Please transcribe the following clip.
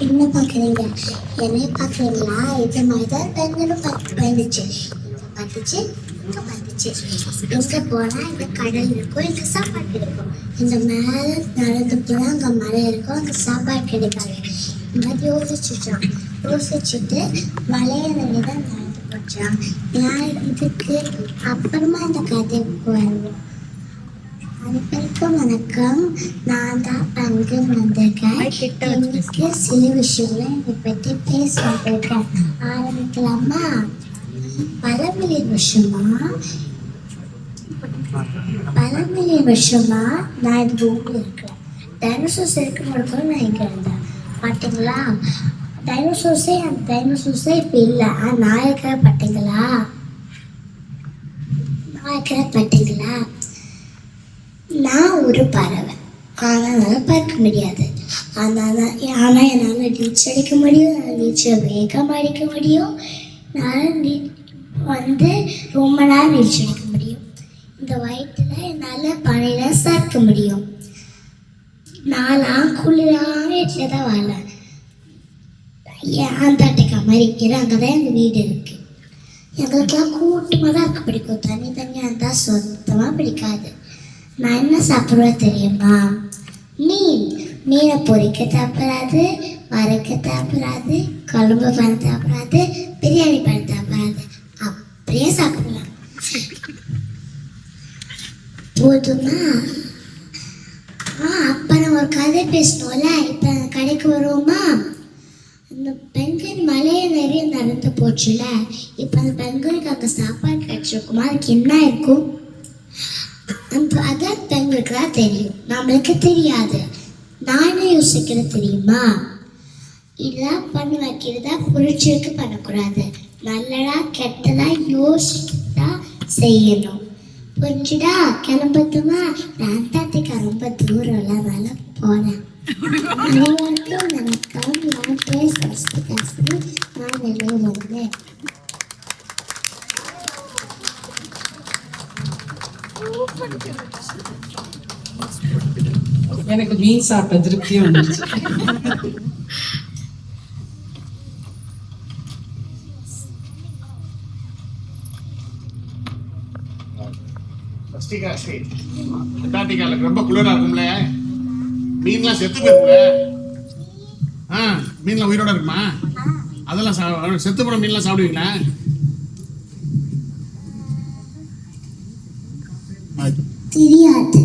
என்ன பார்க்குறீங்க? என்னைய பார்க்குறீங்களா? இது மாதிரி தான் பெண்களும் பயந்துச்சு. பார்த்துச்சு, இங்கே பார்த்துச்சு. இங்கே போனால் இங்கே கடல் இருக்கும், இங்கே சாப்பாடு கிடைக்கும். இந்த மேலே நடந்து போனால் அங்கே மழை இருக்கும், அங்கே சாப்பாடு கிடைக்காது. இந்த மாதிரி யோசிச்சுட்டு வளைய தான் நடந்து போச்சான். யார் இதுக்கு அப்புறமா இந்த கதைக்கு வருவோம். அனைவருக்கும் வணக்கம். நான் தான் பங்கு வந்திருக்கேன். எனக்கு சில விஷயங்களை இதை பற்றி பேச வந்திருக்கேன். ஆரம்பிக்கலாமா? பழமொழி விஷயமா நான் இது ரூமில் இருக்கிறேன். டைனோசர்ஸ் இருக்கும்போது நான் இங்கே இருந்தேன். பார்த்தீங்களா? டைனோசர்ஸே இப்போ இல்லை. நான் இருக்கிற பார்த்தீங்களா? நான் ஒரு பறவை, ஆனால் பறக்க முடியாது. ஆனால் என்னால் நீச்சல் அடிக்க முடியும், நீச்சல் வேகமாக அடிக்க முடியும், நான் ரொம்ப நேரம் நீச்சல் அடிக்க முடியும். இந்த வயிற்றில் என்னால் பனையில் சறுக்க முடியும். நான் குளிரான வீட்டில் தான் வாழேன். ஆண்டாட்டிக்கா மாதிரி இருக்கிற அங்கே தான் எங்கள் வீடு இருக்குது. எங்களுக்கெல்லாம் கூட்டமாக தான் இருக்க பிடிக்கும். தனியாக இருந்தால் சுத்தமாக பிடிக்காது. நான் என்ன சாப்பிடுவேன் தெரியுமா? மீனை பொரிக்க சாப்பிடாது, வறுக்க சாப்பிடாது, குழம்பு பண்ண சாப்பிடாது, பிரியாணி பண்ண சாப்பிடாது. அப்படியே சாப்பிடலாம். போதுமா? அப்போ நம்ம ஒரு கதை பேசணும்ல. இப்போ அந்த கடைக்கு வருவோமா? அந்த பெண்கள் மலையை நிறைய நடந்து போச்சுல. இப்போ அந்த பெண்களுக்கு அங்கே சாப்பாடு கிடைச்சிருக்குமா? அதுக்கு என்ன இருக்கும்? அதான் பெண்களுக்கு தான் தெரியும், நம்மளுக்கு தெரியாது. நானே யோசிக்கிறது தெரியுமா? இதெல்லாம் பண்ணி வைக்கிறதா புரிச்சிருக்கு பண்ணக்கூடாது. நல்லதா கெட்டதா யோசிச்சுட்டா செய்யணும். புரிஞ்சுடா? கிளம்பட்டுமா? நான் தாத்திக்கா ரொம்ப தூரம்லாம் வேலை போனேன். அனைவருக்கும் வணக்கம். நான் பேர் சஸ்திகாஸ்திரி. நான் வெளியே வந்தேன். எனக்கு மீன் சாப்பிட்ட திருப்தியும் வந்துச்சு. ரொம்ப குளிரா இருக்கும்ல, மீன்லாம் செத்து போயிருக்கும்ல. மீன்லாம் உயிரோட இருக்குமா? அதெல்லாம் செத்து போன மீன்லாம் சாப்பிடுவீங்களா? தெரியாது.